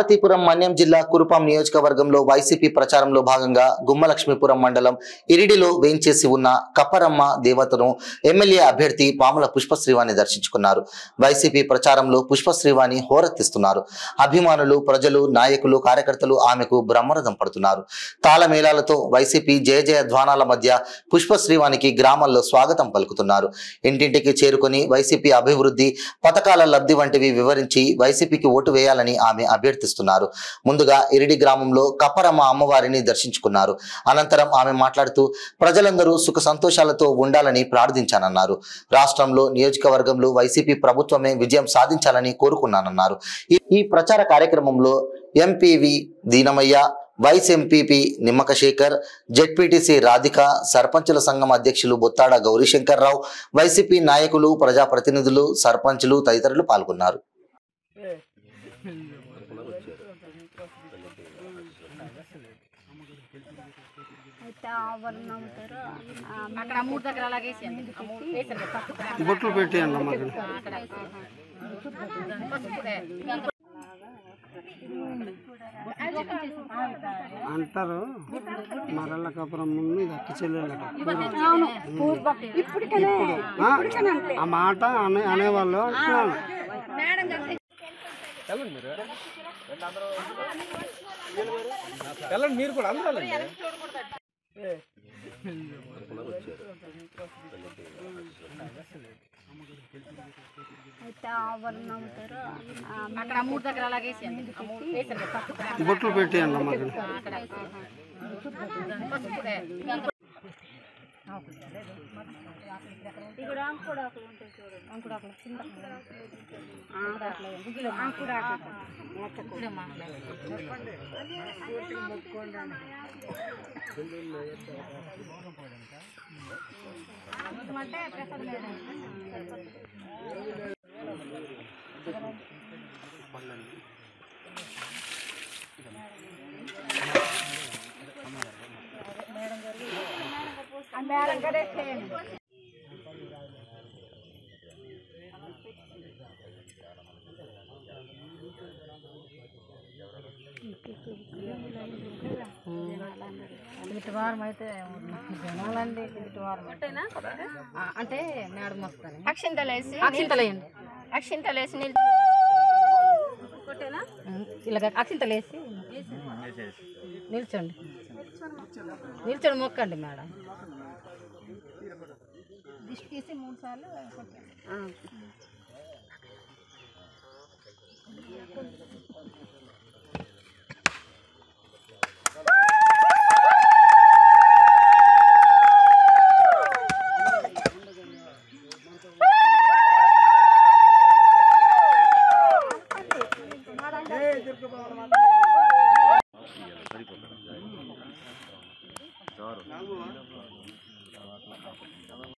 పార్వతీపురం మన్యం జిల్లా కురుపాం నియోజకవర్గంలో వైసీపీ ప్రచారంలో భాగంగా గుమ్మలక్ష్మీపురం మండలం ఇరిడిలో వేంచేసి ఉన్న కప్పరమ్మ దేవతను ఎమ్మెల్యే అభ్యర్థి పాముల పుష్పశ్రీవాణి దర్శించుకున్నారు. వైసీపీ ప్రచారంలో పుష్పశ్రీవాణి హోరెత్తిస్తున్నారు. అభిమానులు, ప్రజలు, నాయకులు, కార్యకర్తలు ఆమెకు బ్రహ్మరథం పడుతున్నారు. తాళమేళాలతో వైసీపీ జయ ధ్వానాల మధ్య పుష్పశ్రీవాణికి గ్రామాల్లో స్వాగతం పలుకుతున్నారు. ఇంటింటికి చేరుకొని వైసీపీ అభివృద్ధి పథకాల లబ్ధి వంటివి వివరించి వైసీపీకి ఓటు వేయాలని ఆమె అభ్యర్థిస్తున్నారు. ముందుగా ఇరిడి గ్రామంలో కప్పరమ్మ అమ్మవారిని దర్శించుకున్నారు. అనంతరం ఆమె మాట్లాడుతూ ప్రజలందరూ సుఖ సంతోషాలతో ఉండాలని ప్రార్థించానన్నారు. రాష్ట్రంలో నియోజకవర్గంలో వైసీపీ ప్రభుత్వమే విజయం సాధించాలని కోరుకున్నానన్నారు. ఈ ప్రచార కార్యక్రమంలో ఎంపీవి Deenamayya, vice MPP Nimmaka Shekar, ZPTC Radhika, సర్పంచుల సంఘం అధ్యక్షులు బొత్తాడ గౌరీశంకర్రావు, వైసీపీ నాయకులు, ప్రజాప్రతినిధులు, సర్పంచులు తదితరులు పాల్గొన్నారు. బొట్లు పెట్టేయండి అంటారు. మరల కపురం మీద అక్క చెల్లెళ్ళట ఆ మాట అనేవాళ్ళు అంటున్నాను. మీరు కూడా అందరూ బొట్లు పెట్టేయండి ఇటువారం అయితే జనాలండి. ఇటువారం అంటే మేడం వస్తాను. అక్షింతలేసి ఇలాగ అక్షింతలేసి నిల్చోండి మొక్కండి మేడం. దిష్టి తీసి 3 సార్లు